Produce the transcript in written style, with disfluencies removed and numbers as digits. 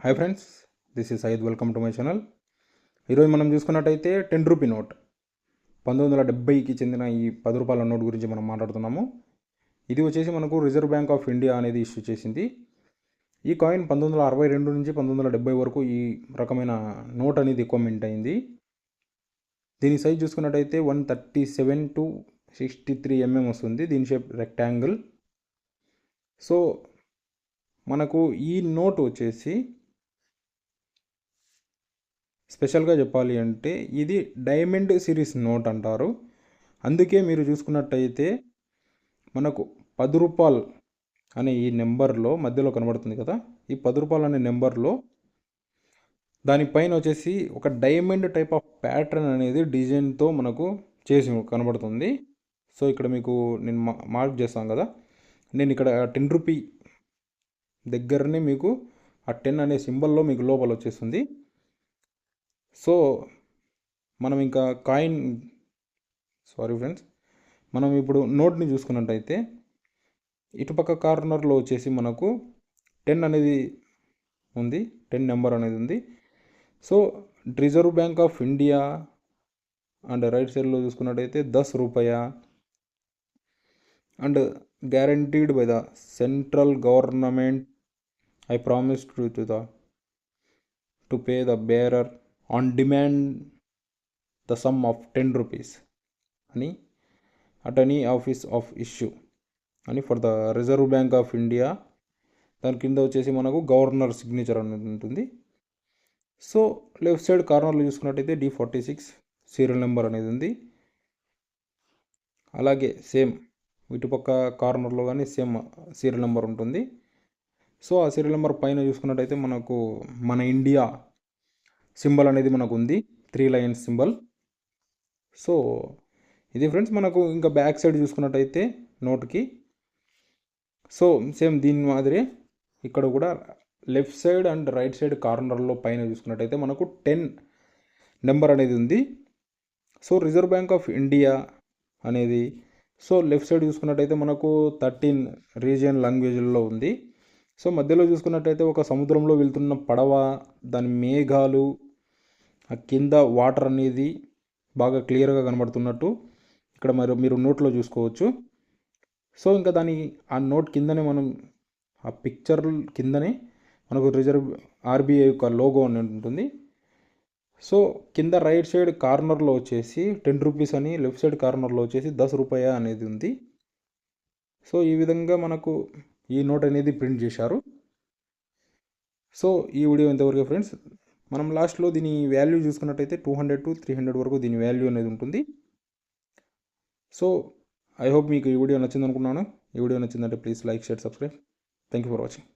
Hi friends, this is Syed. Welcome to my channel. ఈరోజు మనం చూసుకున్నట్టయితే 10 రూపీ నోట్ 1970కి చెందిన ఈ 10 రూపాయల నోట్ గురించి మనం మాట్లాడుతున్నాము. ఇది వచ్చేసి మనకు రిజర్వ్ బ్యాంక్ ఆఫ్ ఇండియా అనేది ఇష్యూ చేసింది. ఈ కాయిన్ 1962 నుంచి 1970 వరకు ఈ రకమైన నోట్ అనేది ఎక్కువ మింట్ అయింది. దీని సైజ్ చూసుకున్నట్టయితే 137 to 63 mm వస్తుంది. దీని షేప్ రెక్టాంగిల్. సో మనకు ఈ నోట్ వచ్చేసి స్పెషల్గా చెప్పాలి అంటే ఇది డైమండ్ సిరీస్ నోట్ అంటారు. అందుకే మీరు చూసుకున్నట్టయితే మనకు 10 రూపాయలు అనే ఈ నెంబర్లో మధ్యలో కనబడుతుంది కదా, ఈ 10 రూపాయలు అనే నెంబర్లో దానిపైన వచ్చేసి ఒక డైమండ్ టైప్ ఆఫ్ ప్యాటర్న్ అనేది డిజైన్తో మనకు చేసి కనబడుతుంది. సో ఇక్కడ మీకు నేను మార్క్ చేస్తాను కదా, నేను ఇక్కడ 10 రూపీ దగ్గరనే మీకు ఆ 10 అనే సింబల్లో మీకు లోపల వచ్చేస్తుంది. సో మనం ఇంకా ఫ్రెండ్స్, మనం ఇప్పుడు నోట్ని చూసుకున్నట్టయితే ఇటుపక్క కార్నర్లో వచ్చేసి మనకు 10 అనేది ఉంది, 10 నెంబర్ అనేది ఉంది. So reserve bank of India and right సైడ్లో చూసుకున్నట్టయితే 10 రూపాయ and guaranteed by the central government, I promise to pay the bearer on demand the sum of 10 rupees అని అటర్నీ ఆఫీస్ ఆఫ్ ఇష్యూ అని for the reserve bank of India. దాని కింద వచ్చేసి మనకు governor signature అనేది ఉంటుంది. సో లెఫ్ట్ సైడ్ కార్నర్లో చూసుకున్నట్టయితే D46 సీరియల్ నెంబర్ అనేది ఉంది. అలాగే సేమ్ ఇటుపక్క కార్నర్లో కానీ సేమ్ సీరియల్ నెంబర్ ఉంటుంది. సో ఆ సీరియల్ నెంబర్ పైన చూసుకున్నట్టయితే మనకు మన ఇండియా సింబల్ అనేది మనకు ఉంది, 3 లైన్స్ సింబల్. సో ఇది ఫ్రెండ్స్, మనకు ఇంకా బ్యాక్ సైడ్ చూసుకున్నట్టయితే నోట్కి సో సేమ్ దీని మాదిరి ఇక్కడ కూడా left side and right side కార్నర్లో పైన చూసుకున్నట్టయితే మనకు 10 నెంబర్ అనేది ఉంది. So reserve bank of India అనేది సో లెఫ్ట్ సైడ్ చూసుకున్నట్టయితే మనకు 13 రీజియన్ లాంగ్వేజ్లో ఉంది. సో మధ్యలో చూసుకున్నట్టయితే ఒక సముద్రంలో వెళ్తున్న పడవ, దాని మేఘాలు, ఆ కింద వాటర్ అనేది బాగా క్లియర్గా కనబడుతున్నట్టు ఇక్కడ మీరు నోట్లో చూసుకోవచ్చు. సో ఇంకా ఆ నోట్ కిందనే మనం ఆ పిక్చర్ కిందనే మనకు రిజర్వ్ ఆర్బీఐ యొక్క లోగో అని ఉంటుంది. సో కింద రైట్ సైడ్ కార్నర్లో వచ్చేసి 10 రూపీస్ అని, లెఫ్ట్ సైడ్ కార్నర్లో వచ్చేసి 10 రూపాయ అనేది ఉంది. సో ఈ విధంగా మనకు ఈ నోట్ అనేది ప్రింట్ చేశారు. సో ఈ వీడియో ఎంతవరకు ఫ్రెండ్స్, మనం లాస్ట్లో దీని వాల్యూ చూసుకున్నట్టయితే 200 to 300 వరకు దీని వాల్యూ అనేది ఉంటుంది. సో ఐ హోప్ మీకు ఈ వీడియో నచ్చింది అనుకున్నాను. ఈ వీడియో నచ్చిందంటే please like, share, subscribe. Thank you for watching.